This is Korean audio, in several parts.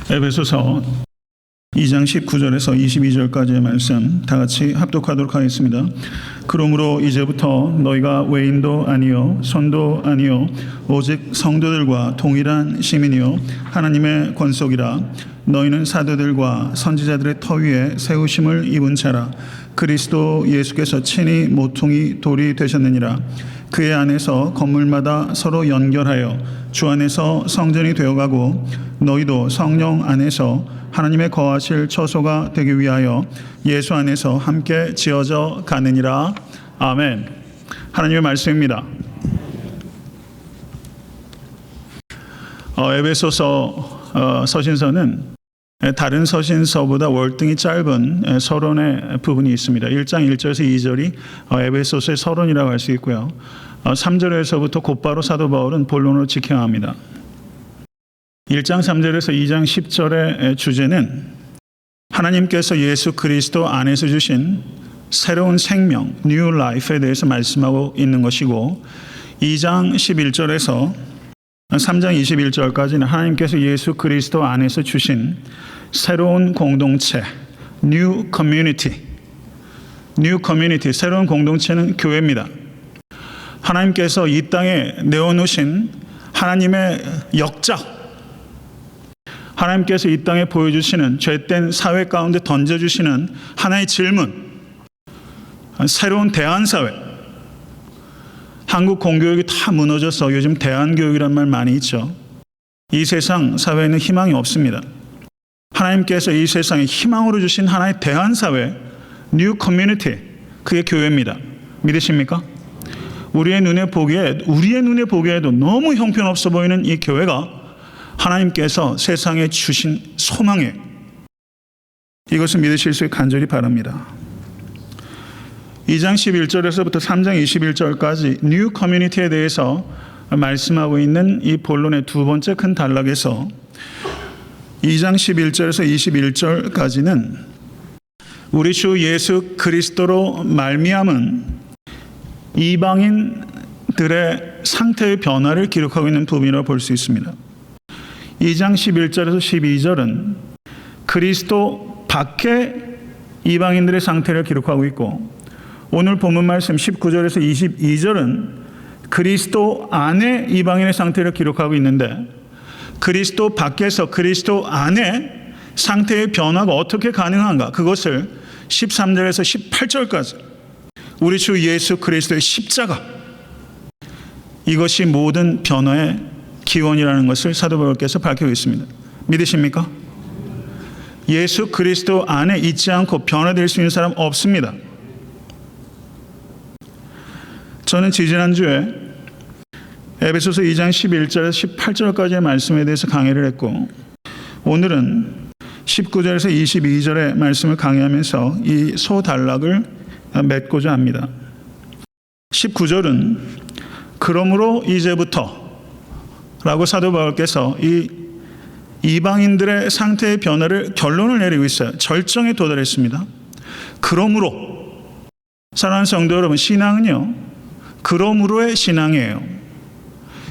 에베소서 2장 19절에서 22절까지의 말씀 다 같이 합독하도록 하겠습니다. 그러므로 이제부터 너희가 외인도 아니요 손도 아니요 오직 성도들과 동일한 시민이요 하나님의 권속이라. 너희는 사도들과 선지자들의 터 위에 세우심을 입은 자라. 그리스도 예수께서 친히 모퉁이 돌이 되셨느니라. 그의 안에서 건물마다 서로 연결하여 주 안에서 성전이 되어가고 너희도 성령 안에서 하나님의 거하실 처소가 되기 위하여 예수 안에서 함께 지어져 가느니라. 아멘. 하나님의 말씀입니다. 에베소서 서신서는 다른 서신서보다 월등히 짧은 서론의 부분이 있습니다. 1장 1절에서 2절이 에베소서의 서론이라고 할 수 있고요. 3절에서부터 곧바로 사도 바울은 본론으로 직행합니다. 1장 3절에서 2장 10절의 주제는 하나님께서 예수 그리스도 안에서 주신 새로운 생명, New Life에 대해서 말씀하고 있는 것이고, 2장 11절에서 3장 21절까지는 하나님께서 예수 그리스도 안에서 주신 새로운 공동체, New Community, 새로운 공동체는 교회입니다. 하나님께서 이 땅에 내어놓으신 하나님의 역작, 하나님께서 이 땅에 보여주시는 죄된 사회 가운데 던져주시는 하나의 질문, 새로운 대안사회. 한국 공교육이 다 무너져서 요즘 대안교육이란 말 많이 있죠. 이 세상 사회에는 희망이 없습니다. 하나님께서 이 세상에 희망으로 주신 하나의 대안사회, 뉴 커뮤니티, 그게 교회입니다. 믿으십니까? 우리의 눈에 보기에도 너무 형편없어 보이는 이 교회가 하나님께서 세상에 주신 소망이에요. 이것을 믿으실 수 있게 간절히 바랍니다. 2장 11절에서부터 3장 21절까지 뉴 커뮤니티에 대해서 말씀하고 있는 이 본론의 두 번째 큰 단락에서 2장 11절에서 21절까지는 우리 주 예수 그리스도로 말미암은 이방인들의 상태의 변화를 기록하고 있는 부분이라고 볼 수 있습니다. 2장 11절에서 12절은 그리스도 밖에 이방인들의 상태를 기록하고 있고, 오늘 본문 말씀 19절에서 22절은 그리스도 안에 이방인의 상태를 기록하고 있는데, 그리스도 밖에서 그리스도 안에 상태의 변화가 어떻게 가능한가, 그것을 13절에서 18절까지 우리 주 예수 그리스도의 십자가, 이것이 모든 변화의 기원이라는 것을 사도 바울께서 밝히고 있습니다. 믿으십니까? 예수 그리스도 안에 있지 않고 변화될 수 있는 사람 없습니다. 저는 지지난주에 에베소서 2장 11절에서 18절까지의 말씀에 대해서 강의를 했고, 오늘은 19절에서 22절의 말씀을 강의하면서 이 소단락을 맺고자 합니다. 19절은 그러므로 이제부터 라고 사도 바울께서 이 이방인들의 상태의 변화를 결론을 내리고 있어요. 절정에 도달했습니다. 그러므로, 사랑하는 성도 여러분, 신앙은요, 그러므로의 신앙이에요.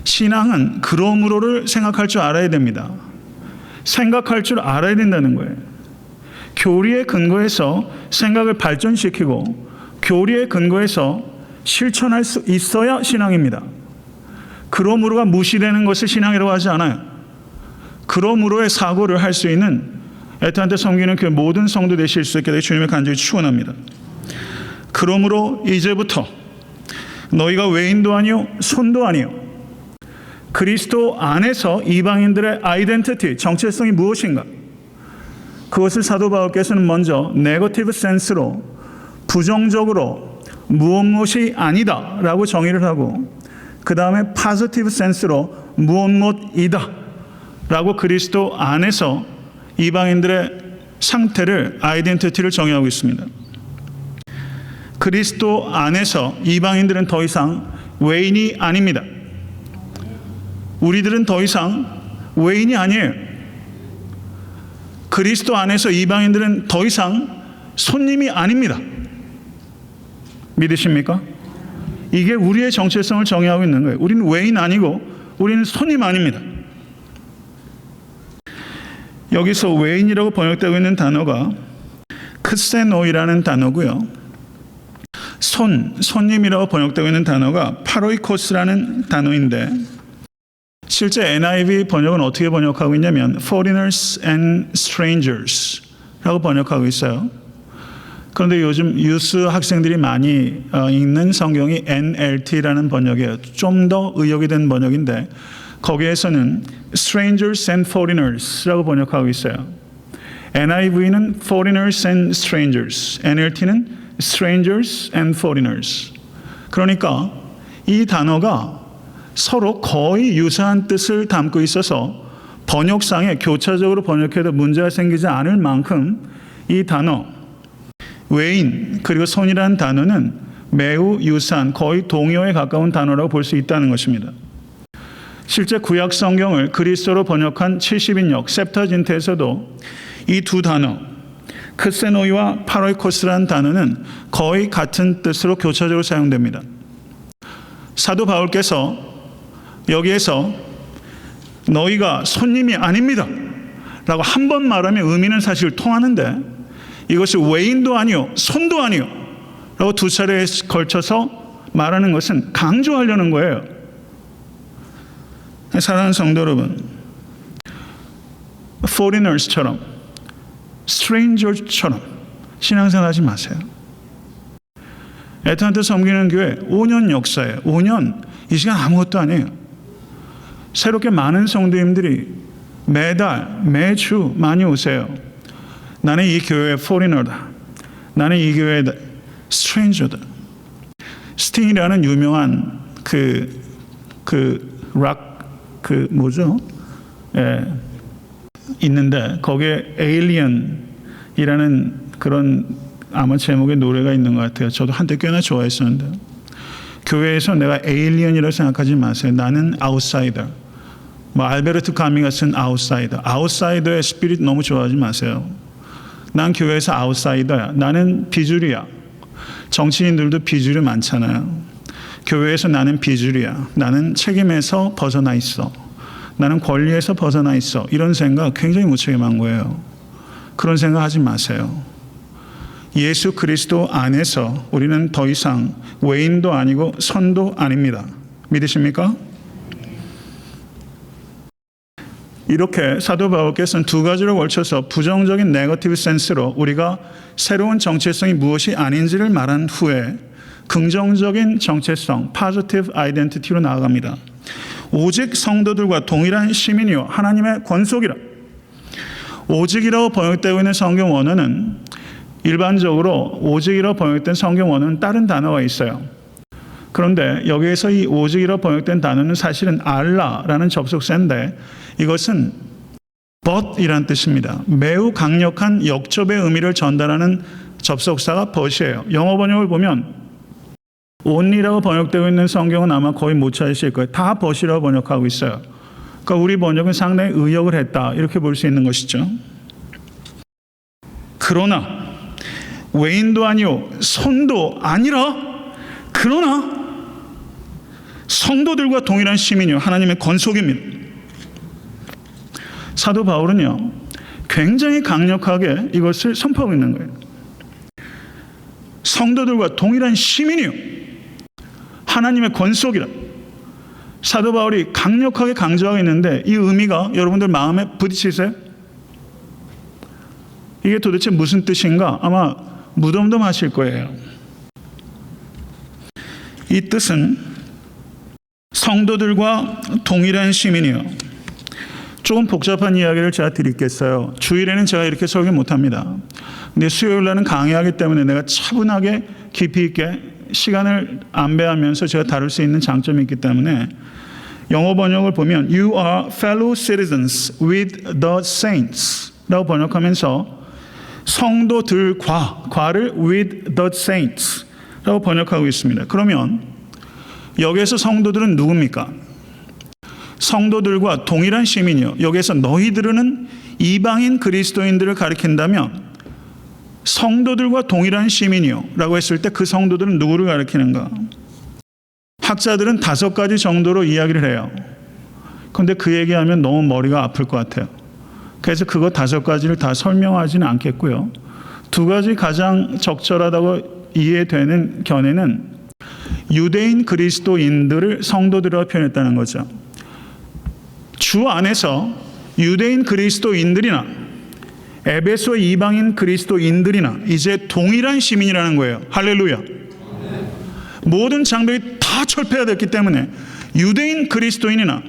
신앙은 그러므로를 생각할 줄 알아야 됩니다. 생각할 줄 알아야 된다는 거예요. 교리에 근거해서 생각을 발전시키고 교리에 근거해서 실천할 수 있어야 신앙입니다. 그러므로가 무시되는 것을 신앙이라고 하지 않아요. 그러므로의 사고를 할 수 있는 애타한테 섬기는 교회 모든 성도 되실 수 있게 되길 주님의 간절히 축원합니다. 그러므로 이제부터 너희가 외인도 아니요 손도 아니요 그리스도 안에서 이방인들의 아이덴티티, 정체성이 무엇인가, 그것을 사도 바울께서는 먼저 네거티브 센스로, 부정적으로 무엇이 아니다 라고 정의를 하고, 그 다음에 파지티브 센스로 무엇이다 라고 그리스도 안에서 이방인들의 상태를, 아이덴티티를 정의하고 있습니다. 그리스도 안에서 이방인들은 더 이상 외인이 아닙니다. 우리들은 더 이상 외인이 아니에요. 그리스도 안에서 이방인들은 더 이상 손님이 아닙니다. 믿으십니까? 이게 우리의 정체성을 정의하고 있는 거예요. 우리는 외인 아니고 우리는 손님 아닙니다. 여기서 외인이라고 번역되고 있는 단어가 크세노이라는 단어고요. 손님이라고 번역되고 있는 단어가 파로이코스라는 단어인데 실제 NIV 번역은 어떻게 번역하고 있냐면 foreigners and strangers라고 번역하고 있어요. 그런데 요즘 유스 학생들이 많이 읽는 성경이 NLT라는 번역이에요. 좀 더 의역이 된 번역인데 거기에서는 strangers and foreigners라고 번역하고 있어요. NIV는 foreigners and strangers, NLT는 strangers and foreigners. 그러니까 이 단어가 서로 거의 유사한 뜻을 담고 있어서 번역상에 교차적으로 번역해도 문제가 생기지 않을 만큼 이 단어 외인 그리고 손이라는 단어는 매우 유사한 거의 동요에 가까운 단어라고 볼 수 있다는 것입니다. 실제 구약 성경을 그리스어로 번역한 70인역 셉터진트에서도 이 두 단어 크세노이와 파로이코스라는 단어는 거의 같은 뜻으로 교차적으로 사용됩니다. 사도 바울께서 여기에서 너희가 손님이 아닙니다 라고 한 번 말하면 의미는 사실 통하는데 이것이 외인도 아니요 손도 아니요 라고 두 차례에 걸쳐서 말하는 것은 강조하려는 거예요. 사랑하는 성도 여러분, foreigners처럼 strangers처럼 신앙생활 하지 마세요. 애타한테 섬기는 교회 5년 역사예요. 5년 이 시간 아무것도 아니에요. 새롭게 많은 성도님들이 매달 매주 많이 오세요. 나는 이 교회의 foreigner다. 나는 이 교회의 stranger다. 스팅이라는 유명한 뭐죠? 있는데 거기에 에일리언이라는 그런 아마 제목의 노래가 있는 것 같아요. 저도 한때 꽤나 좋아했었는데 교회에서 내가 에일리언이라고 생각하지 마세요. 나는 아웃사이더. 알베르트 카미가 쓴 아웃사이더. 아웃사이더의 스피릿 너무 좋아하지 마세요. 난 교회에서 아웃사이더야. 나는 비주류야. 정치인들도 비주류 많잖아요. 교회에서 나는 비주류야. 나는 책임에서 벗어나 있어. 나는 권리에서 벗어나 있어. 이런 생각 굉장히 무책임한 거예요. 그런 생각 하지 마세요. 예수 그리스도 안에서 우리는 더 이상 외인도 아니고 손도 아닙니다. 믿으십니까? 이렇게 사도 바울께서는 두 가지로 걸쳐서 부정적인 네거티브 센스로 우리가 새로운 정체성이 무엇이 아닌지를 말한 후에 긍정적인 정체성, positive identity로 나아갑니다. 오직 성도들과 동일한 시민이요 하나님의 권속이라. 오직이라고 번역되고 있는 성경 원어는 일반적으로 오직이라고 번역된 성경 원어는 다른 단어가 있어요. 그런데 여기에서 이 오직이라고 번역된 단어는 사실은 알라라는 접속사인데 이것은 but이라는 뜻입니다. 매우 강력한 역접의 의미를 전달하는 접속사가 but이에요. 영어 번역을 보면 only라고 번역되고 있는 성경은 아마 거의 못 찾으실 거예요. 다 but이라고 번역하고 있어요. 그러니까 우리 번역은 상당히 의역을 했다 이렇게 볼 수 있는 것이죠. 그러나 외인도 아니요 손도 아니라 그러나 성도들과 동일한 시민이요 하나님의 권속입니다. 사도 바울은요 굉장히 강력하게 이것을 선포하고 있는 거예요. 성도들과 동일한 시민이요 하나님의 권속이라. 사도 바울이 강력하게 강조하고 있는데 이 의미가 여러분들 마음에 부딪히세요? 이게 도대체 무슨 뜻인가? 아마 무덤덤하실 거예요. 이 뜻은 성도들과 동일한 시민이요. 조금 복잡한 이야기를 제가 드리겠어요. 주일에는 제가 이렇게 설교 못합니다. 근데 수요일 날은 강의하기 때문에 내가 차분하게 깊이 있게 시간을 안배하면서 제가 다룰 수 있는 장점이 있기 때문에 영어 번역을 보면 You are fellow citizens with the saints 라고 번역하면서 성도들과를 with the saints 라고 번역하고 있습니다. 그러면 여기에서 성도들은 누굽니까? 성도들과 동일한 시민이요. 여기에서 너희들은 이방인 그리스도인들을 가리킨다면 성도들과 동일한 시민이요 라고 했을 때 그 성도들은 누구를 가리키는가? 학자들은 5가지 정도로 이야기를 해요. 그런데 그 얘기하면 너무 머리가 아플 것 같아요. 그래서 그거 5가지를 다 설명하지는 않겠고요. 2가지 가장 적절하다고 이해되는 견해는 유대인 그리스도인들을 성도들이라고 표현했다는 거죠. 주 안에서 유대인 그리스도인들이나 에베소 이방인 그리스도인들이나 이제 동일한 시민이라는 거예요. 할렐루야. 모든 장벽이 다 철폐되었기 때문에 유대인 그리스도인이나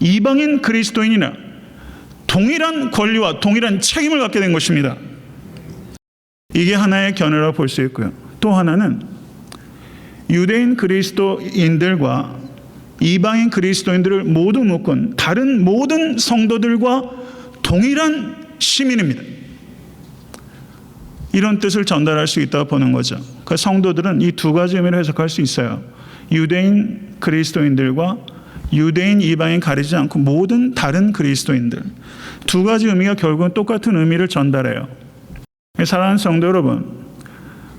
이방인 그리스도인이나 동일한 권리와 동일한 책임을 갖게 된 것입니다. 이게 하나의 견해라고 볼 수 있고요. 또 하나는 유대인 그리스도인들과 이방인 그리스도인들을 모두 묶은 다른 모든 성도들과 동일한 시민입니다. 이런 뜻을 전달할 수 있다고 보는 거죠. 그 성도들은 이 2가지 의미로 해석할 수 있어요. 유대인 그리스도인들과 유대인 이방인 가리지 않고 모든 다른 그리스도인들. 2가지 의미가 결국은 똑같은 의미를 전달해요. 사랑하는 성도 여러분,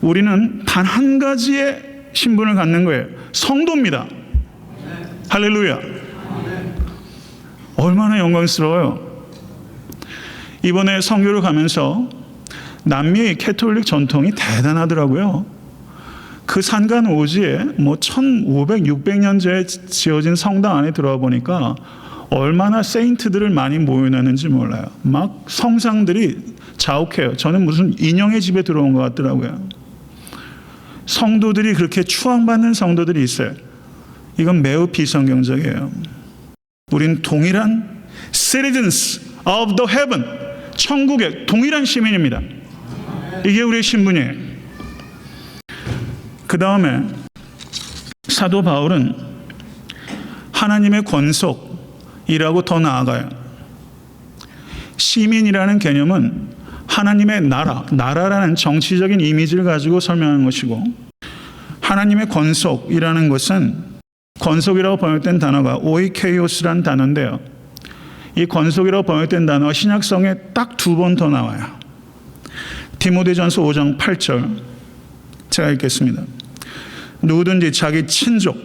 우리는 단 한 가지의 신분을 갖는 거예요. 성도입니다. 할렐루야. 얼마나 영광스러워요. 이번에 선교를 가면서 남미의 캐톨릭 전통이 대단하더라고요. 그 산간 오지에 1500, 600년째 지어진 성당 안에 들어가 보니까 얼마나 세인트들을 많이 모여놨는지 몰라요. 막 성상들이 자욱해요. 저는 무슨 인형의 집에 들어온 것 같더라고요. 성도들이 그렇게 추앙받는 성도들이 있어요. 이건 매우 비성경적이에요. 우린 동일한 citizens of the heaven, 천국의 동일한 시민입니다. 이게 우리의 신분이에요. 그 다음에 사도 바울은 하나님의 권속이라고 더 나아가요. 시민이라는 개념은 하나님의 나라라는 정치적인 이미지를 가지고 설명하는 것이고, 하나님의 권속이라는 것은 권속이라고 번역된 단어가 오이케이오스라는 단어인데요. 이 권속이라고 번역된 단어가 신약성에 딱 2번 더 나와요. 디모데전서 5장 8절 제가 읽겠습니다. 누구든지 자기 친족,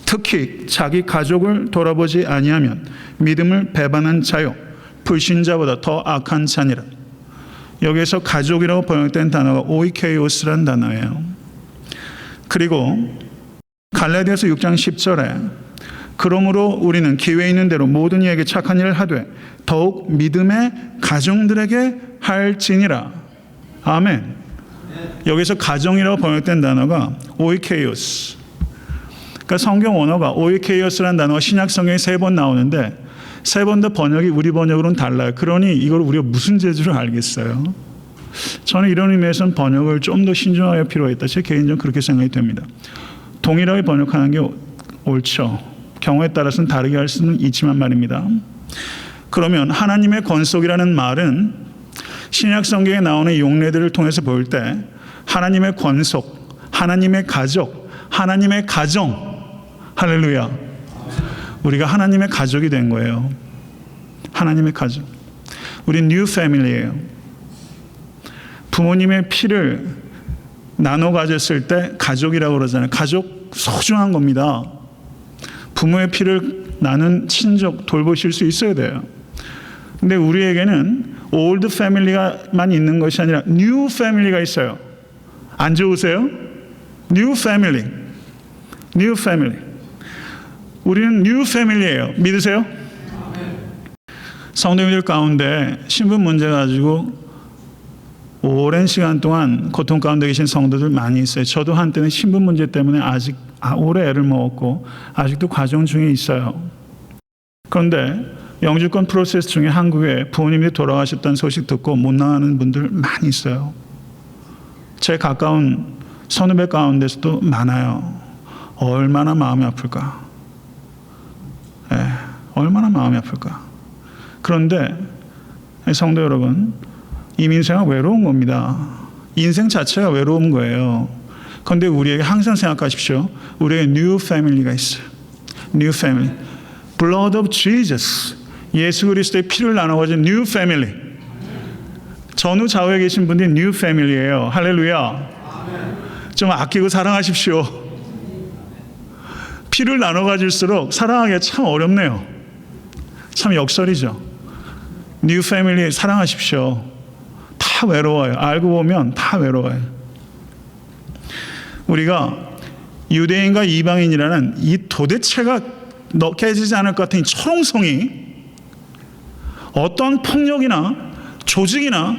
특히 자기 가족을 돌아보지 아니하면 믿음을 배반한 자요 불신자보다 더 악한 자니라. 여기에서 가족이라고 번역된 단어가 오이케이오스라는 단어예요. 그리고 갈라디아서 6장 10절에 그러므로 우리는 기회 있는 대로 모든 이에게 착한 일을 하되 더욱 믿음의 가정들에게 할지니라. 아멘. 여기서 가정이라고 번역된 단어가 오이케이오스. 그러니까 성경 원어가 오이케이오스라는 단어가 신약 성경에 3번 나오는데 3번 다 번역이 우리 번역으로는 달라요. 그러니 이걸 우리가 무슨 재주를 알겠어요? 저는 이런 의미에서는 번역을 좀 더 신중하게 필요했다. 제 개인적으로 그렇게 생각이 됩니다. 동일하게 번역하는 게 옳죠. 경우에 따라서는 다르게 할 수는 있지만 말입니다. 그러면 하나님의 권속이라는 말은 신약 성경에 나오는 용례들을 통해서 볼 때 하나님의 권속, 하나님의 가족, 하나님의 가정, 할렐루야. 우리가 하나님의 가족이 된 거예요. 하나님의 가족. 우리 뉴 패밀리예요. 부모님의 피를 나눠 가졌을 때 가족이라고 그러잖아요. 가족 소중한 겁니다. 부모의 피를 나눈 친족 돌보실 수 있어야 돼요. 근데 우리에게는 올드 패밀리가만 있는 것이 아니라 뉴 패밀리가 있어요. 안 좋으세요? 뉴 패밀리. 뉴 패밀리. 우리는 뉴 패밀리예요. 믿으세요? 성도님들 가운데 신분 문제 가지고 오랜 시간 동안 고통 가운데 계신 성도들 많이 있어요. 저도 한때는 신분 문제 때문에 아직 오래 애를 먹었고 아직도 과정 중에 있어요. 그런데 영주권 프로세스 중에 한국에 부모님이 돌아가셨다는 소식 듣고 못 나가는 분들 많이 있어요. 제 가까운 선후배 가운데서도 많아요. 얼마나 마음이 아플까? 얼마나 마음이 아플까? 그런데 성도 여러분, 이민생은 외로운 겁니다. 인생 자체가 외로운 거예요. 그런데 우리에게 항상 생각하십시오. 우리에게 new family가 있어요. new family. blood of Jesus. 예수 그리스도의 피를 나눠가진 new family. 전후 좌우에 계신 분들이 new family예요. 할렐루야. 좀 아끼고 사랑하십시오. 피를 나눠 가질수록 사랑하기가 참 어렵네요. 참 역설이죠. 뉴 패밀리 사랑하십시오. 다 외로워요. 알고 보면 다 외로워요. 우리가 유대인과 이방인이라는 이 도대체가 깨지지 않을 것 같은 이 철옹성이 어떤 폭력이나 조직이나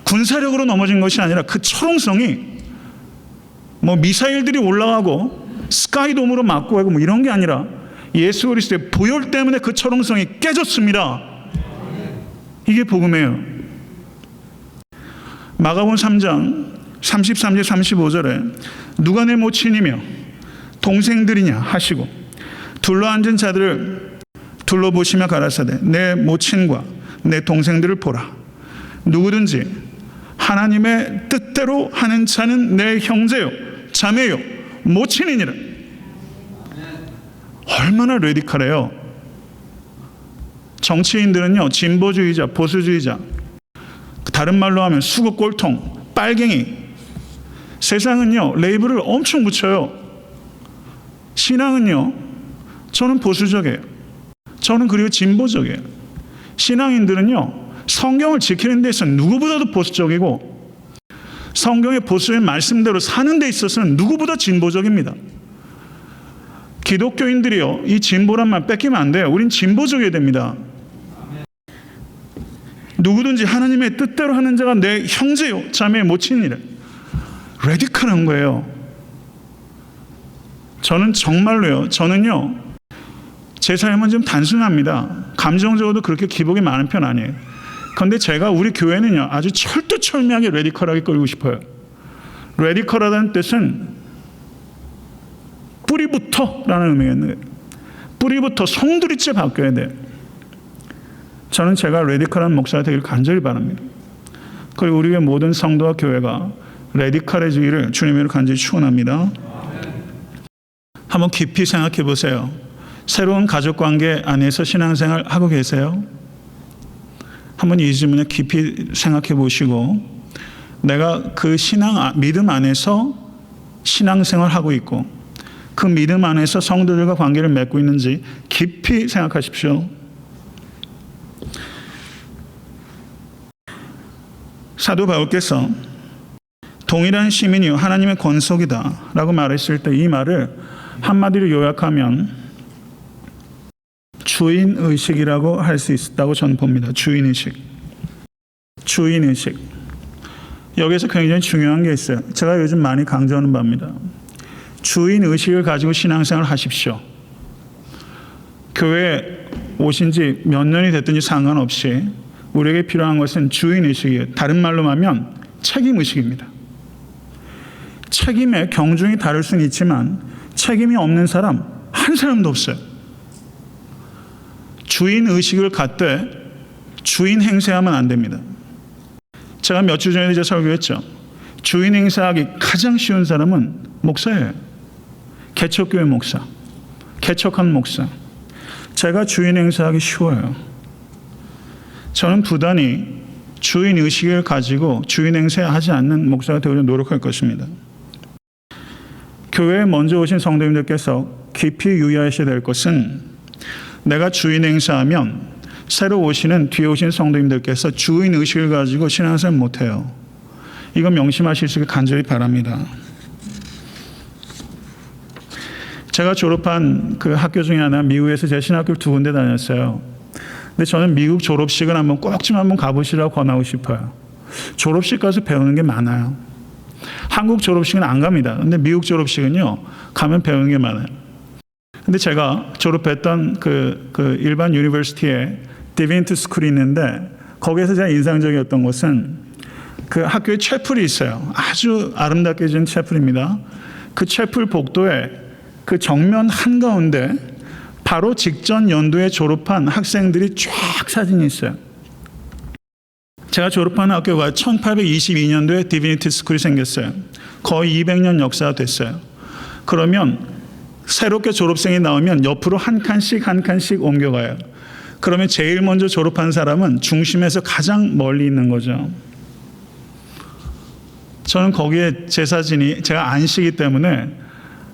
군사력으로 넘어진 것이 아니라 그 철옹성이 미사일들이 올라가고 스카이돔으로 맞고 가고 이런 게 아니라 예수 그리스도의 보혈 때문에 그 철옹성이 깨졌습니다. 이게 복음이에요. 마가복음 3장 33절 35절에 누가 내 모친이며 동생들이냐 하시고 둘러앉은 자들을 둘러보시며 가라사대 내 모친과 내 동생들을 보라. 누구든지 하나님의 뜻대로 하는 자는 내 형제요 자매요 모친이니라. 얼마나 레디컬해요. 정치인들은요 진보주의자 보수주의자, 다른 말로 하면 수구 꼴통 빨갱이, 세상은요 레이블을 엄청 붙여요. 신앙은요 저는 보수적이에요. 저는 그리고 진보적이에요. 신앙인들은요 성경을 지키는 데 있어서 누구보다도 보수적이고 성경의 보수의 말씀대로 사는 데 있어서는 누구보다 진보적입니다. 기독교인들이요 이 진보란 말 뺏기면 안 돼요. 우린 진보적이어야 됩니다. 누구든지 하나님의 뜻대로 하는 자가 내 형제요 자매의 모친이래. 레디컬한 거예요. 저는 정말로요. 저는요 제 삶은 좀 단순합니다. 감정적으로도 그렇게 기복이 많은 편 아니에요. 그런데 제가 우리 교회는요 아주 철두철미하게 레디컬하게 끌고 싶어요. 레디컬하다는 뜻은 뿌리부터라는 의미겠네요. 뿌리부터 송두리째 바뀌어야 돼요. 저는 제가 레디컬한 목사가 되기를 간절히 바랍니다. 그리고 우리의 모든 성도와 교회가 레디컬해지기를 주님으로 간절히 축원합니다. 한번 깊이 생각해 보세요. 새로운 가족관계 안에서 신앙생활 하고 계세요? 한번 이 질문에 깊이 생각해 보시고 내가 그 믿음 안에서 신앙생활 하고 있고 그 믿음 안에서 성도들과 관계를 맺고 있는지 깊이 생각하십시오. 사도 바울께서 동일한 시민이요 하나님의 권속이다 라고 말했을 때 이 말을 한마디로 요약하면 주인의식이라고 할 수 있다고 저는 봅니다. 주인의식. 여기서 굉장히 중요한 게 있어요. 제가 요즘 많이 강조하는 바입니다. 주인의식을 가지고 신앙생활을 하십시오. 교회에 오신 지 몇 년이 됐든지 상관없이 우리에게 필요한 것은 주인의식이에요. 다른 말로 하면 책임의식입니다. 책임의 경중이 다를 수는 있지만 책임이 없는 사람 한 사람도 없어요. 주인의식을 갖되 주인 행세하면 안 됩니다. 제가 몇 주 전에도 설교했죠. 주인 행세하기 가장 쉬운 사람은 목사예요. 개척교회 목사, 개척한 목사. 제가 주인 행세하기 쉬워요. 저는 부단히 주인 의식을 가지고 주인 행세하지 않는 목사가 되려고 노력할 것입니다. 교회에 먼저 오신 성도님들께서 깊이 유의하셔야 될 것은 내가 주인 행세하면 새로 오시는 뒤에 오신 성도님들께서 주인 의식을 가지고 신앙생활 못해요. 이거 명심하실 수 있게 간절히 바랍니다. 제가 졸업한 그 학교 중에 하나 미국에서 제 신학교를 2군데 다녔어요. 근데 저는 미국 졸업식을 꼭 좀 한번 가보시라고 권하고 싶어요. 졸업식 가서 배우는 게 많아요. 한국 졸업식은 안 갑니다. 근데 미국 졸업식은요 가면 배우는 게 많아요. 근데 제가 졸업했던 그 일반 유니버시티에 디빈트 스쿨이 있는데 거기에서 제가 인상적이었던 것은 그 학교에 채플이 있어요. 아주 아름답게 지은 채플입니다. 그 채플 복도에 그 정면 한가운데 바로 직전 연도에 졸업한 학생들이 쫙 사진이 있어요. 제가 졸업한 학교가 1822년도에 디비니티 스쿨이 생겼어요. 거의 200년 역사가 됐어요. 그러면 새롭게 졸업생이 나오면 옆으로 한 칸씩 옮겨가요. 그러면 제일 먼저 졸업한 사람은 중심에서 가장 멀리 있는 거죠. 저는 거기에 제 사진이 제가 안씨이기 때문에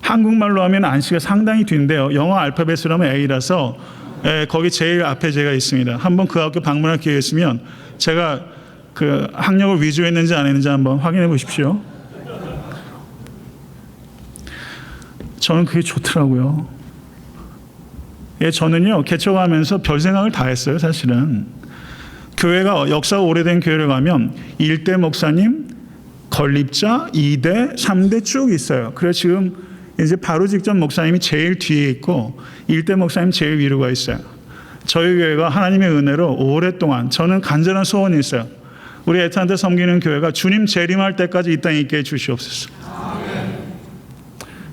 한국말로 하면 안씨가 상당히 뒤인데요. 영어 알파벳으로 하면 A라서 예, 거기 제일 앞에 제가 있습니다. 한번 그 학교 방문할 기회 있으면 제가 그 학력을 위조했는지 안 했는지 한번 확인해 보십시오. 저는 그게 좋더라고요. 예, 저는요 개척하면서 별 생각을 다 했어요. 사실은 교회가 역사가 오래된 교회를 가면 1대 목사님, 건립자, 2대, 3대 쭉 있어요. 그래서 지금 이제 바로 직전 목사님이 제일 뒤에 있고 1대 목사님 제일 위로 가 있어요. 저희 교회가 하나님의 은혜로 오랫동안 저는 간절한 소원이 있어요. 우리 애타한테 섬기는 교회가 주님 재림할 때까지 이 땅에 있게 해주시옵소서.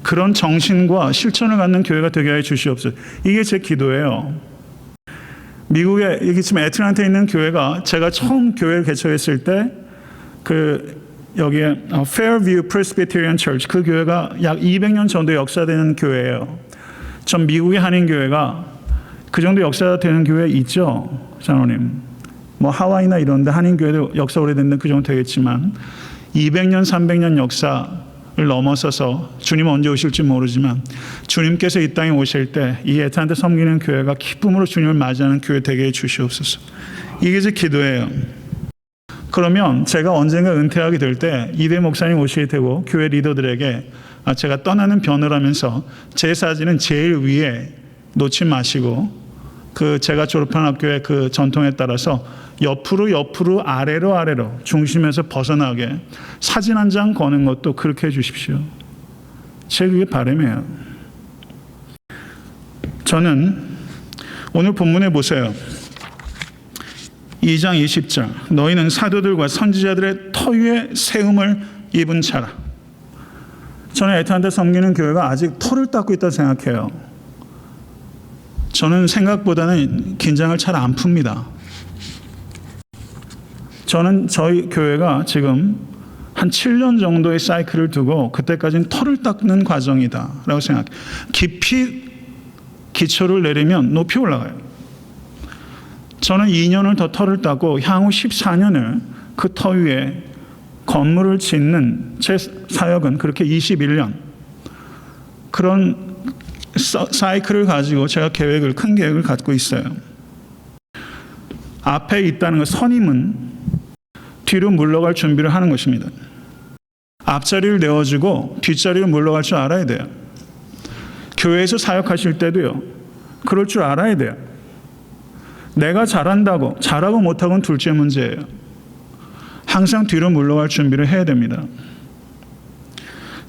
그런 정신과 실천을 갖는 교회가 되게 해 주시옵소서. 이게 제 기도예요. 미국에 여기 지금 애틀랜타에 있는 교회가 제가 처음 교회를 개척했을 때 그 여기에 Fairview Presbyterian Church 그 교회가 약 200년 정도 역사되는 교회예요. 전 미국의 한인 교회가 그 정도 역사가 되는 교회 있죠, 장로님. 뭐 하와이나 이런데 한인 교회도 역사 오래됐는데 그 정도 되겠지만 200년, 300년 역사를 넘어서서 주님 언제 오실지 모르지만 주님께서 이 땅에 오실 때 이 애타한테 섬기는 교회가 기쁨으로 주님을 맞이하는 교회 되게 해 주시옵소서. 이게 제 기도예요. 그러면 제가 언젠가 은퇴하게 될 때 이대 목사님 오시게 되고 교회 리더들에게 제가 떠나는 변호를 하면서 제 사진은 제일 위에 놓지 마시고 그 제가 졸업한 학교의 그 전통에 따라서 옆으로 아래로 중심에서 벗어나게 사진 한 장 거는 것도 그렇게 해 주십시오. 제 그게 바람이에요. 저는 오늘 본문에 보세요. 2장 20절 너희는 사도들과 선지자들의 터 위에 세움을 입은 자라. 저는 애타한테 섬기는 교회가 아직 터를 닦고 있다고 생각해요. 저는 생각보다는 긴장을 잘 안 풉니다. 저는 저희 교회가 지금 한 7년 정도의 사이클을 두고 그때까지는 털을 닦는 과정이다라고 생각해요. 깊이 기초를 내리면 높이 올라가요. 저는 2년을 더 털을 닦고 향후 14년을 그 터 위에 건물을 짓는 제 사역은 그렇게 21년 그런 사이클을 가지고 제가 큰 계획을 갖고 있어요. 앞에 있다는 것, 선임은 뒤로 물러갈 준비를 하는 것입니다. 앞자리를 내어주고 뒷자리를 물러갈 줄 알아야 돼요. 교회에서 사역하실 때도요. 그럴 줄 알아야 돼요. 내가 잘하고 못하고는 둘째 문제예요. 항상 뒤로 물러갈 준비를 해야 됩니다.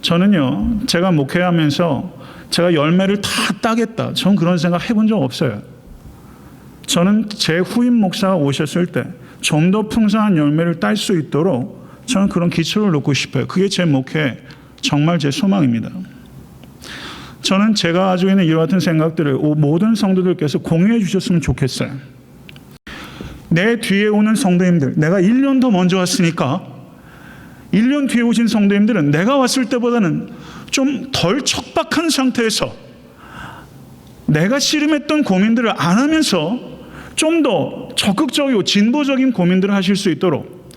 저는요, 제가 목회하면서 제가 열매를 다 따겠다. 전 그런 생각 해본 적 없어요. 저는 제 후임 목사가 오셨을 때 좀 더 풍성한 열매를 딸 수 있도록 저는 그런 기초를 놓고 싶어요. 그게 제 목회 정말 제 소망입니다. 저는 제가 가지고 있는 이와 같은 생각들을 모든 성도들께서 공유해 주셨으면 좋겠어요. 내 뒤에 오는 성도님들, 내가 1년 더 먼저 왔으니까 1년 뒤에 오신 성도님들은 내가 왔을 때보다는 좀 덜 척박한 상태에서 내가 씨름했던 고민들을 안 하면서 좀 더 적극적이고 진보적인 고민들을 하실 수 있도록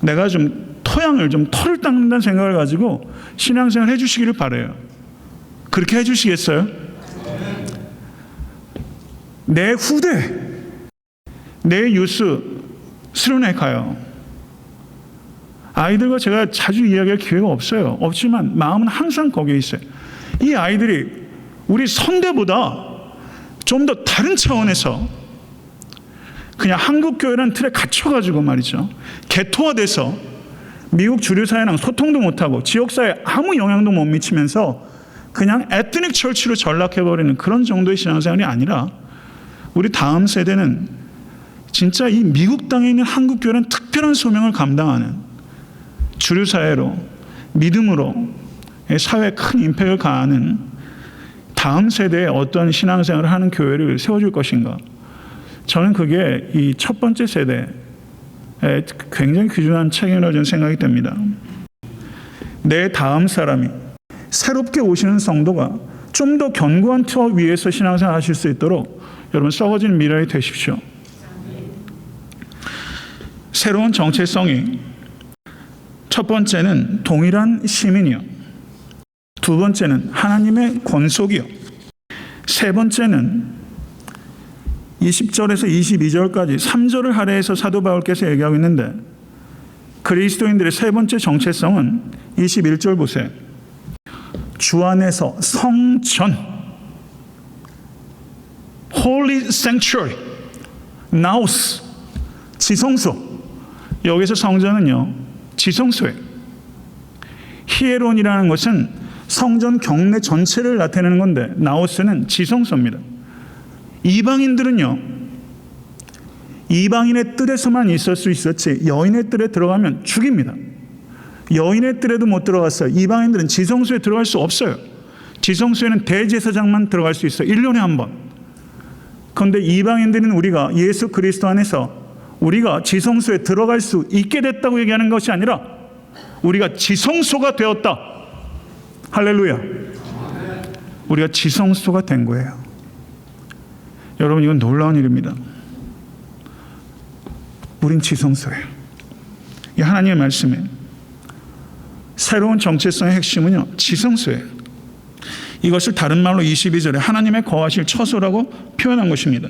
내가 좀 털을 닦는다는 생각을 가지고 신앙생활 해주시기를 바라요. 그렇게 해주시겠어요? 내 후대, 내 유스 수련회 가요. 아이들과 제가 자주 이야기할 기회가 없지만 마음은 항상 거기에 있어요. 이 아이들이 우리 선대보다 좀 더 다른 차원에서 그냥 한국 교회라는 틀에 갇혀가지고 말이죠. 개토화돼서 미국 주류사회랑 소통도 못하고 지역사회에 아무 영향도 못 미치면서 그냥 에트닉 철치로 전락해버리는 그런 정도의 신앙생활이 아니라 우리 다음 세대는 진짜 이 미국 땅에 있는 한국 교회는 특별한 소명을 감당하는 주류사회로 믿음으로 사회에 큰 임팩을 가하는 다음 세대에 어떤 신앙생활을 하는 교회를 세워줄 것인가. 저는 그게 이 첫 번째 세대에 굉장히 귀중한 책임이라고 저는 생각이 됩니다. 내 다음 사람이 새롭게 오시는 성도가 좀 더 견고한 터 위에서 신앙생활 하실 수 있도록 여러분 썩어진 미래가 되십시오. 새로운 정체성이 첫 번째는 동일한 시민이요. 두 번째는 하나님의 권속이요. 세 번째는 20절에서 22절까지 3절을 할애해서 사도 바울께서 얘기하고 있는데 그리스도인들의 세 번째 정체성은 21절 보세요. 주 안에서 성전, Holy Sanctuary, 나우스, 지성소. 여기서 성전은요, 지성소예요. 히에론이라는 것은 성전 경내 전체를 나타내는 건데 나우스는 지성소입니다. 이방인들은요, 이방인의 뜰에서만 있을 수 있었지 여인의 뜰에 들어가면 죽입니다. 여인의 뜰에도 못 들어갔어요. 이방인들은 지성소에 들어갈 수 없어요. 지성소에는 대제사장만 들어갈 수 있어요. 1년에 한 번. 그런데 이방인들은 우리가 예수 그리스도 안에서 우리가 지성소에 들어갈 수 있게 됐다고 얘기하는 것이 아니라 우리가 지성소가 되었다. 할렐루야. 우리가 지성소가 된 거예요. 여러분, 이건 놀라운 일입니다. 우린 지성소예요. 이 하나님의 말씀에 새로운 정체성의 핵심은요, 지성소예요. 이것을 다른 말로 22절에 하나님의 거하실 처소라고 표현한 것입니다.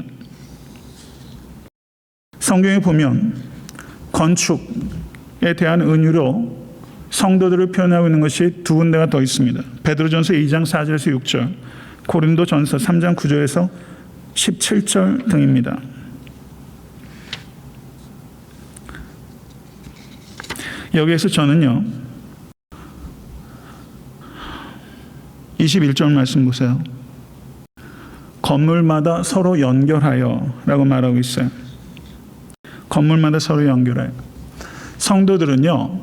성경에 보면 건축에 대한 은유로 성도들을 표현하고 있는 것이 두 군데가 더 있습니다. 베드로전서 2장 4절에서 6절, 고린도전서 3장 9절에서 17절 등입니다. 여기에서 저는요, 21절 말씀 보세요. 건물마다 서로 연결하여 라고 말하고 있어요. 건물마다 서로 연결하여. 성도들은요,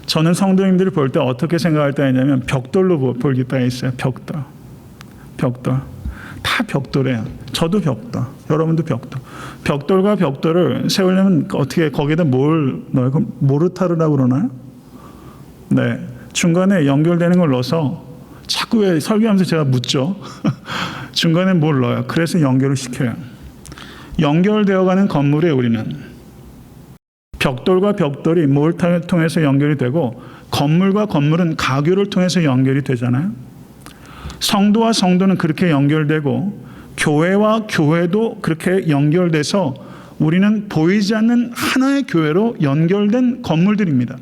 저는 성도님들을 볼 때 어떻게 생각할 때 있냐면 벽돌로 볼 때 있어요. 벽돌. 다 벽돌이에요. 저도 벽돌. 여러분도 벽돌. 벽돌과 벽돌을 세우려면 어떻게 거기에다 뭘 넣어요? 모르타르라고 그러나요? 네. 중간에 연결되는 걸 넣어서 자꾸 왜 설교하면서 제가 묻죠. 중간에 뭘 넣어요. 그래서 연결을 시켜요. 연결되어가는 건물에 우리는 벽돌과 벽돌이 모르타르를 통해서 연결이 되고 건물과 건물은 가교를 통해서 연결이 되잖아요. 성도와 성도는 그렇게 연결되고 교회와 교회도 그렇게 연결돼서 우리는 보이지 않는 하나의 교회로 연결된 건물들입니다.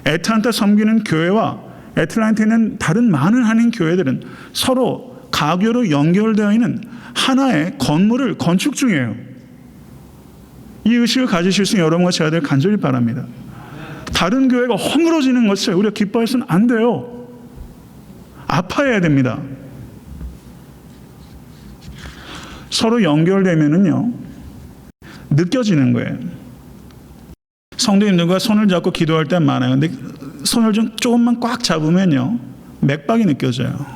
애틀랜타 섬기는 교회와 애틀랜타에 있는 다른 많은 한인 교회들은 서로 가교로 연결되어 있는 하나의 건물을 건축 중이에요. 이 의식을 가지실 수 있는 여러분과 제가 될 간절히 바랍니다. 다른 교회가 허물어지는 것을 우리가 기뻐해서는 안 돼요. 아파해야 됩니다. 서로 연결되면은요, 느껴지는 거예요. 성도님들과 손을 잡고 기도할 때 많아요. 근데 손을 좀 조금만 꽉 잡으면요, 맥박이 느껴져요.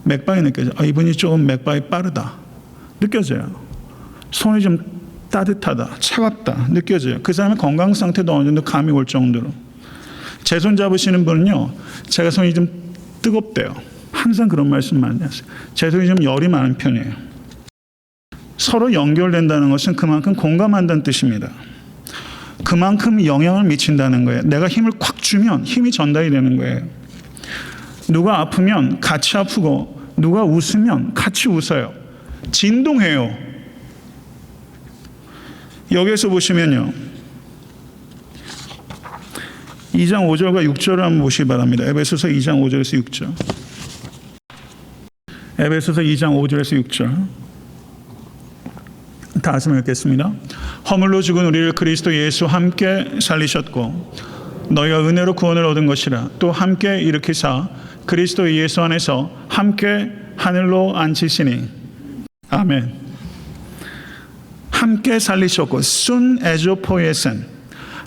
맥박이 느껴져요. 이분이 조금 맥박이 빠르다. 느껴져요. 손이 좀 따뜻하다, 차갑다 느껴져요. 그 사람의 건강 상태도 어느 정도 감이 올 정도로. 제 손 잡으시는 분은요, 제가 손이 좀 뜨겁대요. 항상 그런 말씀 많이 하세요. 제 손이 좀 열이 많은 편이에요. 서로 연결된다는 것은 그만큼 공감한다는 뜻입니다. 그만큼 영향을 미친다는 거예요. 내가 힘을 콱 주면 힘이 전달이 되는 거예요. 누가 아프면 같이 아프고 누가 웃으면 같이 웃어요. 진동해요. 여기에서 보시면요, 2장 5절과 6절을 한번 보시기 바랍니다. 에베소서 2장 5절에서 6절. 에베소서 2장 5절에서 6절. 다 같이 읽겠습니다. 허물로 죽은 우리를 그리스도 예수 함께 살리셨고 너희가 은혜로 구원을 얻은 것이라. 또 함께 일으키사 그리스도 예수 안에서 함께 하늘로 앉히시니. 아멘. 함께 살리셨고 순 에조포에센,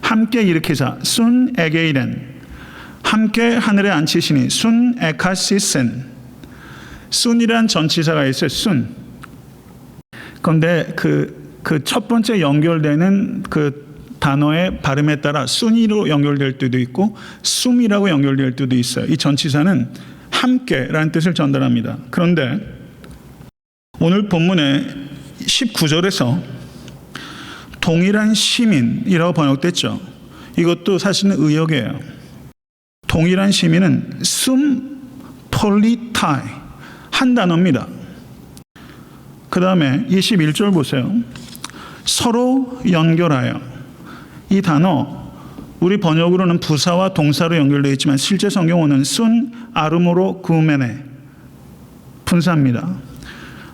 함께 일으키사 순 에게이렌, 함께 하늘에 앉히시니 순 에카시센. 순이란 전치사가 있어요. 순. 그런데 그 첫 번째 연결되는 그 단어의 발음에 따라 순이로 연결될 때도 있고 숨이라고 연결될 때도 있어요. 이 전치사는 함께라는 뜻을 전달합니다. 그런데 오늘 본문의 19절에서 동일한 시민이라고 번역됐죠. 이것도 사실은 의역이에요. 동일한 시민은 숨 폴리타이, 한 단어입니다. 그 다음에 21절 보세요. 서로 연결하여. 이 단어 우리 번역으로는 부사와 동사로 연결되어 있지만 실제 성경어는 순 아르모로 구메네 분사입니다.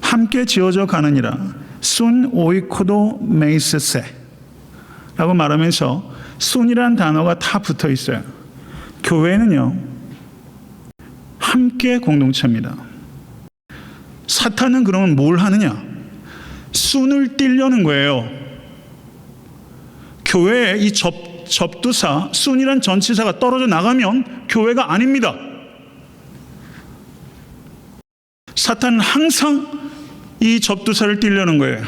함께 지어져 가느니라 순 오이코도 메이스세 라고 말하면서 순이란 단어가 다 붙어 있어요. 교회는요 함께 공동체입니다. 사탄은 그러면 뭘 하느냐? 순을 띠려는 거예요. 교회에 이 접두사 순이란 전치사가 떨어져 나가면 교회가 아닙니다. 사탄은 항상 이 접두사를 띠려는 거예요.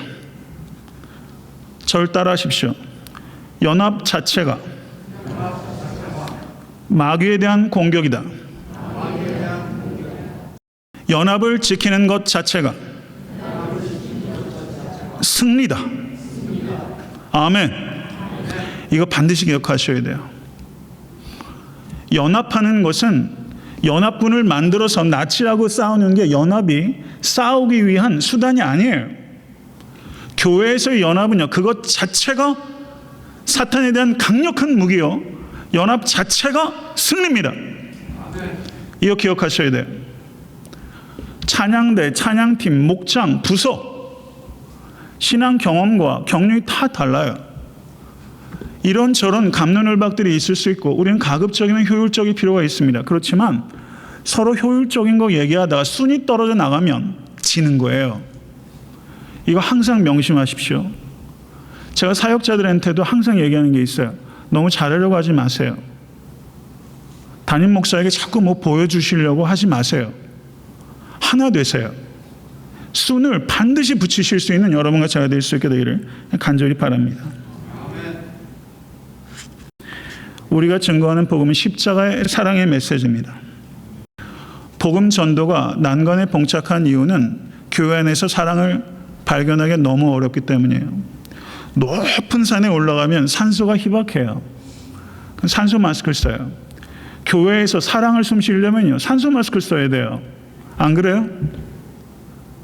저를 따라 하십시오. 연합 자체가 마귀에 대한 공격이다. 연합을 지키는 것 자체가 승리다. 아멘. 이거 반드시 기억하셔야 돼요. 연합하는 것은 연합군을 만들어서 나치라고 싸우는 게 연합이 싸우기 위한 수단이 아니에요. 교회에서의 연합은요, 그것 자체가 사탄에 대한 강력한 무기요, 연합 자체가 승리입니다. 이거 기억하셔야 돼요. 찬양대, 찬양팀, 목장, 부서, 신앙 경험과 경륜이 다 달라요. 이런저런 갑론을박들이 있을 수 있고 우리는 가급적이면 효율적일 필요가 있습니다. 그렇지만 서로 효율적인 거 얘기하다가 순이 떨어져 나가면 지는 거예요. 이거 항상 명심하십시오. 제가 사역자들한테도 항상 얘기하는 게 있어요. 너무 잘하려고 하지 마세요. 담임 목사에게 자꾸 뭐 보여주시려고 하지 마세요. 하나 되세요. 순을 반드시 붙이실 수 있는 여러분과 제가 될 수 있게 되기를 간절히 바랍니다. 우리가 증거하는 복음은 십자가의 사랑의 메시지입니다. 복음 전도가 난관에 봉착한 이유는 교회 안에서 사랑을 발견하기 너무 어렵기 때문이에요. 높은 산에 올라가면 산소가 희박해요. 산소 마스크를 써요. 교회에서 사랑을 숨쉬려면요, 산소 마스크를 써야 돼요. 안 그래요?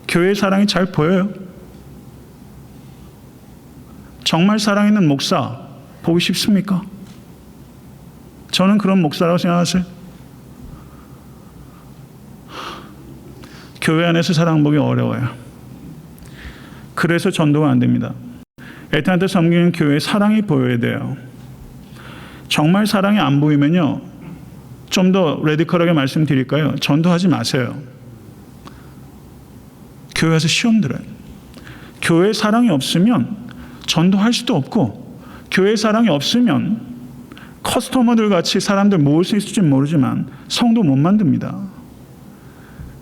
교회의 사랑이 잘 보여요? 정말 사랑 있는 목사 보기 쉽습니까? 저는 그런 목사라고 생각하세요? 교회 안에서 사랑 보기 어려워요. 그래서 전도가 안 됩니다. 애타한테 섬기는 교회에 사랑이 보여야 돼요. 정말 사랑이 안 보이면요, 좀 더 레디컬하게 말씀드릴까요? 전도하지 마세요. 교회에서 시험 들어요. 교회에 사랑이 없으면 전도할 수도 없고, 교회에 사랑이 없으면 커스터머들 같이 사람들 모을 수 있을지 모르지만 성도 못 만듭니다.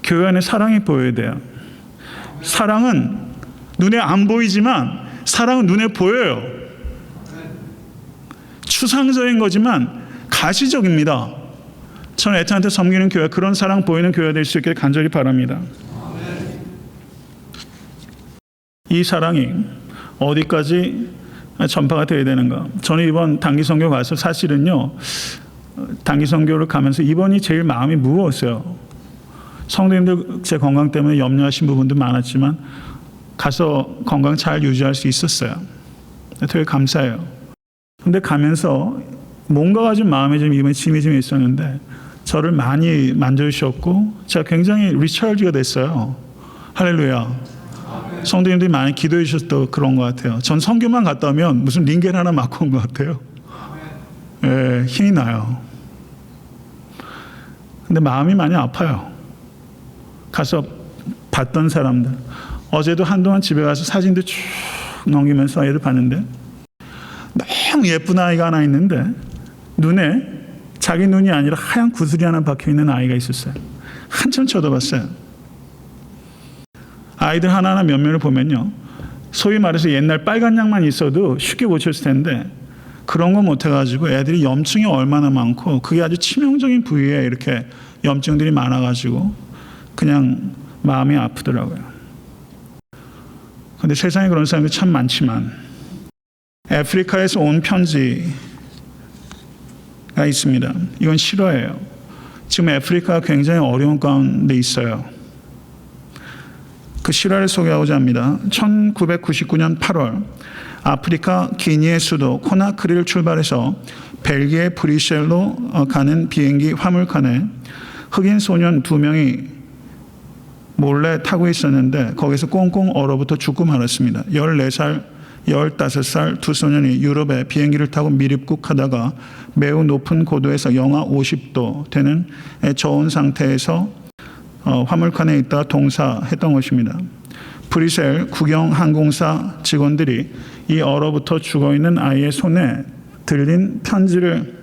교회 안에 사랑이 보여야 돼요. 사랑은 눈에 안 보이지만 사랑은 눈에 보여요. 추상적인 거지만 가시적입니다. 저는 애타한테 섬기는 교회, 그런 사랑 보이는 교회가 될 수 있기를 간절히 바랍니다. 이 사랑이 어디까지 전파가 되어야 되는가? 저는 이번 단기 선교 가서 사실은요, 단기 선교를 가면서 이번이 제일 마음이 무거웠어요. 성도님들 제 건강 때문에 염려하신 부분도 많았지만 가서 건강 잘 유지할 수 있었어요. 되게 감사해요. 근데 가면서 뭔가가 좀 마음에 좀 이번에 짐이 좀 있었는데 저를 많이 만져주셨고 제가 굉장히 리차지가 됐어요. 할렐루야. 성도님들이 많이 기도해 주셔서 그런 것 같아요. 전 선교만 갔다 오면 무슨 링겔 하나 맞고 온 것 같아요. 예, 힘이 나요. 근데 마음이 많이 아파요. 가서 봤던 사람들. 어제도 한동안 집에 가서 사진도 쭉 넘기면서 애를 봤는데 너무 예쁜 아이가 하나 있는데 눈에 자기 눈이 아니라 하얀 구슬이 하나 박혀있는 아이가 있었어요. 한참 쳐다봤어요. 아이들 하나하나 면면을 보면요, 소위 말해서 옛날 빨간 약만 있어도 쉽게 고쳤을 텐데 그런 거 못해가지고 애들이 염증이 얼마나 많고 그게 아주 치명적인 부위에 이렇게 염증들이 많아가지고 그냥 마음이 아프더라고요. 근데 세상에 그런 사람들이 참 많지만 아프리카에서 온 편지가 있습니다. 이건 실화예요. 지금 아프리카가 굉장히 어려운 가운데 있어요. 그 그 실화를 소개하고자 합니다. 1999년 8월 아프리카 기니의 수도 코나크리를 출발해서 벨기에 브뤼셀로 가는 비행기 화물칸에 흑인 소년 2명이 몰래 타고 있었는데 거기서 꽁꽁 얼어붙어 죽고 말았습니다. 14살, 15살 두 소년이 유럽에 비행기를 타고 미립국하다가 매우 높은 고도에서 영하 50도 되는 저온 상태에서 화물칸에 있다 동사했던 것입니다. 브뤼셀 국영항공사 직원들이 이 얼어붙어 죽어있는 아이의 손에 들린 편지를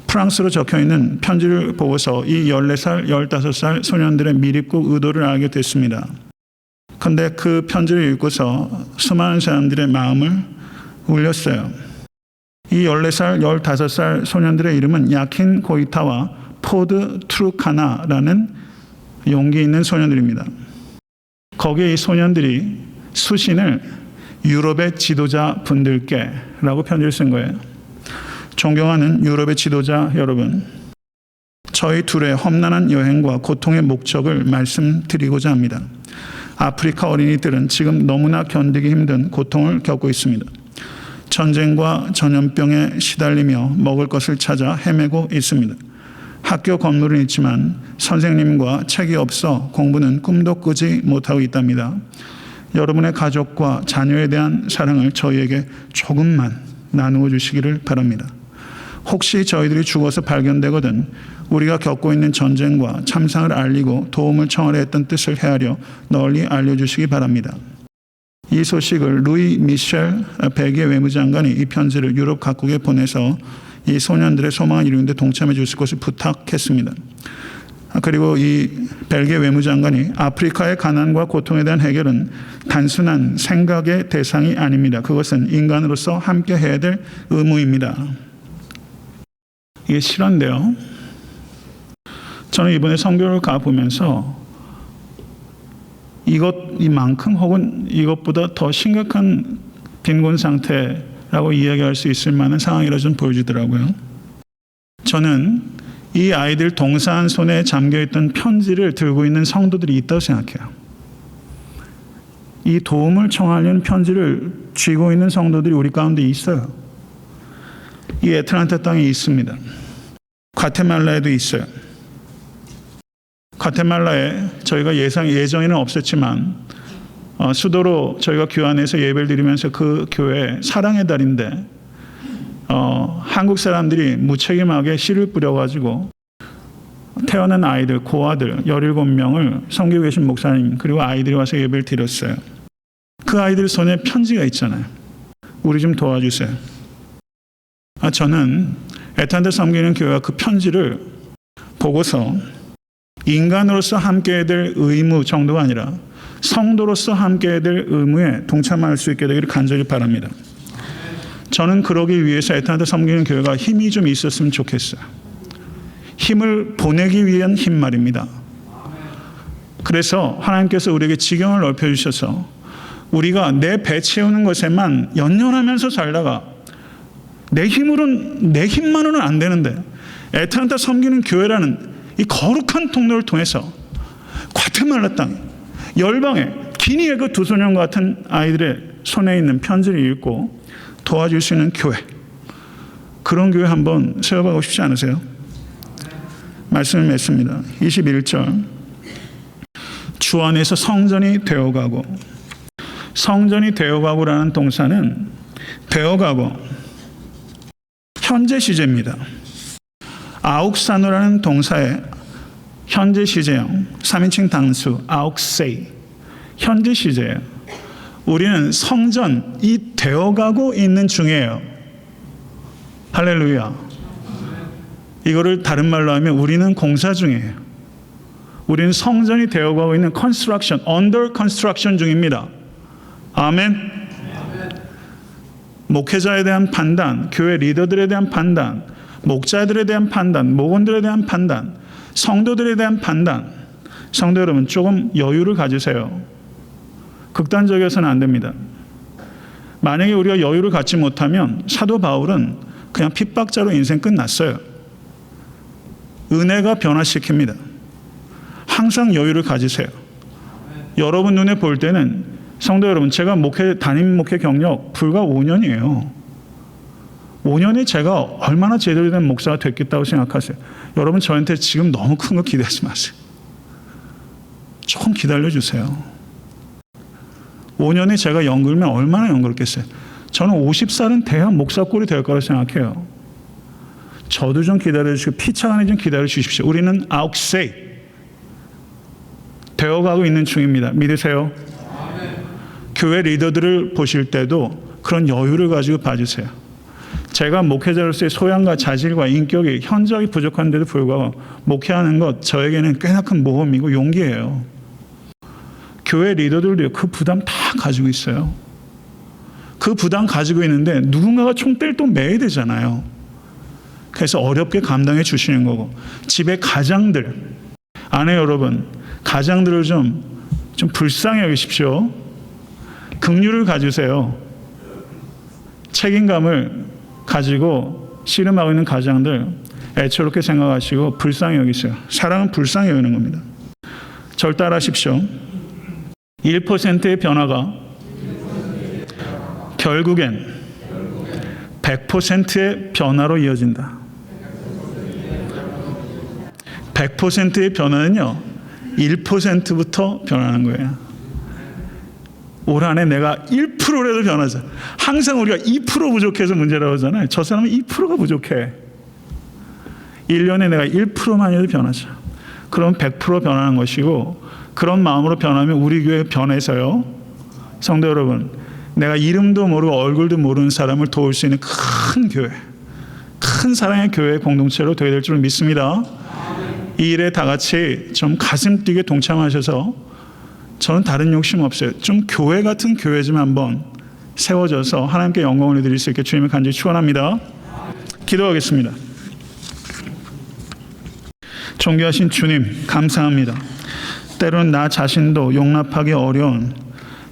프랑스로 적혀있는 편지를 보고서 이 14살, 15살 소년들의 미립국 의도를 알게 됐습니다. 그런데 그 편지를 읽고서 수많은 사람들의 마음을 울렸어요. 이 14살, 15살 소년들의 이름은 야킨 고이타와 포드 트루카나라는 용기 있는 소년들입니다. 거기에 이 소년들이 수신을 유럽의 지도자 분들께 라고 편지를 쓴 거예요. 존경하는 유럽의 지도자 여러분, 저희 둘의 험난한 여행과 고통의 목적을 말씀드리고자 합니다. 아프리카 어린이들은 지금 너무나 견디기 힘든 고통을 겪고 있습니다. 전쟁과 전염병에 시달리며 먹을 것을 찾아 헤매고 있습니다. 학교 건물은 있지만 선생님과 책이 없어 공부는 꿈도 꾸지 못하고 있답니다. 여러분의 가족과 자녀에 대한 사랑을 저희에게 조금만 나누어 주시기를 바랍니다. 혹시 저희들이 죽어서 발견되거든 우리가 겪고 있는 전쟁과 참상을 알리고 도움을 청하려 했던 뜻을 헤아려 널리 알려주시기 바랍니다. 이 소식을 루이 미셸 벨기에 외무장관이 이 편지를 유럽 각국에 보내서 이 소년들의 소망을 이루는데 동참해 주실 것을 부탁했습니다. 그리고 이 벨기에 외무장관이 아프리카의 가난과 고통에 대한 해결은 단순한 생각의 대상이 아닙니다. 그것은 인간으로서 함께 해야 될 의무입니다. 이게 실화인데요. 저는 이번에 선교를 가보면서 이만큼 혹은 이것보다 더 심각한 빈곤 상태라고 이야기할 수 있을 만한 상황이라 좀 보여지더라고요. 저는 이 아이들 동사한 손에 잠겨있던 편지를 들고 있는 성도들이 있다고 생각해요. 이 도움을 청하려는 편지를 쥐고 있는 성도들이 우리 가운데 있어요. 이 애틀란타 땅에 있습니다. 과테말라에도 있어요. 과테말라에 저희가 예정에는 없었지만 수도로 저희가 교환해서 예배를 드리면서 그 교회 사랑의 달인데 한국 사람들이 무책임하게 씨를 뿌려가지고 태어난 아이들, 고아들 17명을 섬기고 계신 목사님 그리고 아이들이 와서 예배를 드렸어요. 그 아이들 손에 편지가 있잖아요. 우리 좀 도와주세요. 저는 애탄데 섬기는 교회가 그 편지를 보고서 인간으로서 함께해야 될 의무 정도가 아니라 성도로서 함께해야 될 의무에 동참할 수 있게 되기를 간절히 바랍니다. 저는 그러기 위해서 애타한테 섬기는 교회가 힘이 좀 있었으면 좋겠어요. 힘을 보내기 위한 힘 말입니다. 그래서 하나님께서 우리에게 지경을 넓혀주셔서 우리가 내 배 채우는 것에만 연연하면서 살다가 내 힘만으로는 안 되는데 애타한테 섬기는 교회라는 이 거룩한 통로를 통해서 과테말라 땅에 열방에 기니의 그 두 소년 같은 아이들의 손에 있는 편지를 읽고 도와줄 수 있는 교회, 그런 교회 한번 세워보고 싶지 않으세요? 말씀을 맺습니다. 21절 주 안에서 성전이 되어가고, 성전이 되어가고라는 동사는 되어가고 현재 시제입니다. 아욱사노라는 동사의 현재 시제형 3인칭 단수 아욱세이 현재 시제예요. 우리는 성전이 되어가고 있는 중이에요. 할렐루야. 이거를 다른 말로 하면 우리는 공사 중이에요. 우리는 성전이 되어가고 있는 construction, under construction 중입니다. 아멘. 목회자에 대한 판단, 교회 리더들에 대한 판단, 목자들에 대한 판단, 목원들에 대한 판단, 성도들에 대한 판단. 성도 여러분, 조금 여유를 가지세요. 극단적이어서는 안 됩니다. 만약에 우리가 여유를 갖지 못하면 사도 바울은 그냥 핍박자로 인생 끝났어요. 은혜가 변화시킵니다. 항상 여유를 가지세요. 여러분 눈에 볼 때는 성도 여러분, 제가 담임 목회 경력 불과 5년이에요. 5년에 제가 얼마나 제대로 된 목사가 됐겠다고 생각하세요? 여러분 저한테 지금 너무 큰 거 기대하지 마세요. 조금 기다려주세요. 5년에 제가 연글면 얼마나 연글겠어요? 저는 50살은 돼야 목사 꼴이 될 거라고 생각해요. 저도 좀 기다려주시고 피차간에 좀 기다려주십시오. 우리는 아웃세이 되어가고 있는 중입니다. 믿으세요? 교회 리더들을 보실 때도 그런 여유를 가지고 봐주세요. 제가 목회자로서의 소양과 자질과 인격이 현저히 부족한데도 불구하고 목회하는 것 저에게는 꽤나 큰 모험이고 용기예요. 교회 리더들도 그 부담 다 가지고 있어요. 그 부담 가지고 있는데 누군가가 총대를 또 매야 되잖아요. 그래서 어렵게 감당해 주시는 거고, 집의 가장들, 아내 여러분, 가장들을 좀 불쌍히 여기십시오. 긍휼을 가지세요. 책임감을 가지고 씨름하고 있는 가장들 애처롭게 생각하시고 불쌍히 여기세요. 사랑은 불쌍히 여기는 겁니다. 절 따라하십시오. 1%의 변화가 결국엔 100%의 변화로 이어진다. 100%의 변화는요, 1%부터 변하는 거예요. 올 한해 내가 1%라도 변하자. 항상 우리가 2% 부족해서 문제라고 하잖아요. 저 사람은 2%가 부족해. 1년에 내가 1%만이라도 변하자. 그럼 100% 변하는 것이고, 그런 마음으로 변하면 우리 교회 변해서요, 성도 여러분, 내가 이름도 모르고 얼굴도 모르는 사람을 도울 수 있는 큰 교회, 큰 사랑의 교회 공동체로 되어야 될 줄 믿습니다. 이 일에 다 같이 좀 가슴 뛰게 동참하셔서, 저는 다른 욕심 없어요. 좀 교회 같은 교회 좀 한번 세워져서 하나님께 영광을 드릴 수 있게 주님을 간절히 축원합니다. 기도하겠습니다. 존귀하신 주님, 감사합니다. 때로는 나 자신도 용납하기 어려운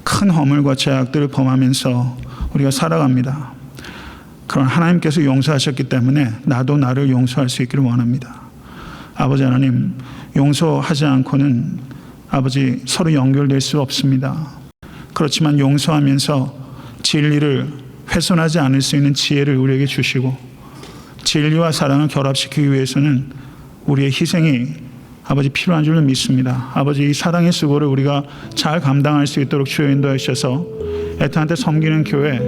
큰 허물과 죄악들을 범하면서 우리가 살아갑니다. 그런 하나님께서 용서하셨기 때문에 나도 나를 용서할 수 있기를 원합니다. 아버지 하나님, 용서하지 않고는 아버지 서로 연결될 수 없습니다. 그렇지만 용서하면서 진리를 훼손하지 않을 수 있는 지혜를 우리에게 주시고, 진리와 사랑을 결합시키기 위해서는 우리의 희생이 아버지 필요한 줄로 믿습니다. 아버지, 이 사랑의 수고를 우리가 잘 감당할 수 있도록 주여 인도해 주셔서 애타한테 섬기는 교회,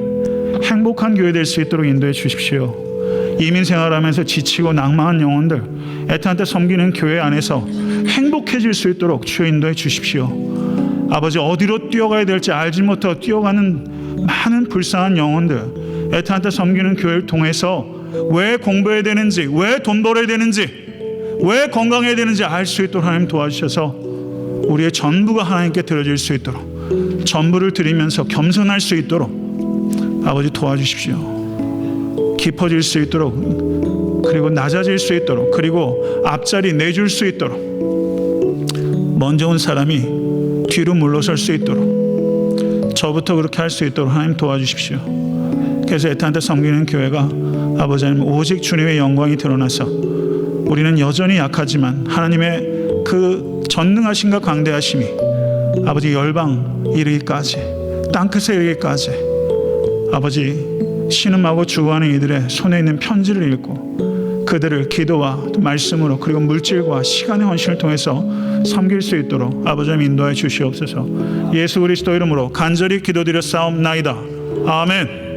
행복한 교회 될 수 있도록 인도해 주십시오. 이민 생활하면서 지치고 낭망한 영혼들, 애타한테 섬기는 교회 안에서 행복해질 수 있도록 주여 인도해 주십시오. 아버지, 어디로 뛰어가야 될지 알지 못하고 뛰어가는 많은 불쌍한 영혼들, 애타한테 섬기는 교회를 통해서 왜 공부해야 되는지, 왜 돈 벌어야 되는지, 왜 건강해야 되는지 알 수 있도록 하나님 도와주셔서 우리의 전부가 하나님께 드려질 수 있도록, 전부를 드리면서 겸손할 수 있도록 아버지 도와주십시오. 깊어질 수 있도록, 그리고 낮아질 수 있도록, 그리고 앞자리 내줄 수 있도록, 먼저 온 사람이 뒤로 물러설 수 있도록, 저부터 그렇게 할 수 있도록 하나님 도와주십시오. 그래서 애타한테 섬기는 교회가 아버지 하나님 오직 주님의 영광이 드러나서, 우리는 여전히 약하지만 하나님의 그 전능하심과 광대하심이 아버지 열방 이르기까지, 땅끝에 이르기까지 아버지 신음하고 주구하는 이들의 손에 있는 편지를 읽고 그들을 기도와 말씀으로, 그리고 물질과 시간의 헌신을 통해서 섬길 수 있도록 아버지 하나님 인도해 주시옵소서. 예수 그리스도 이름으로 간절히 기도드려 싸움나이다. 아멘.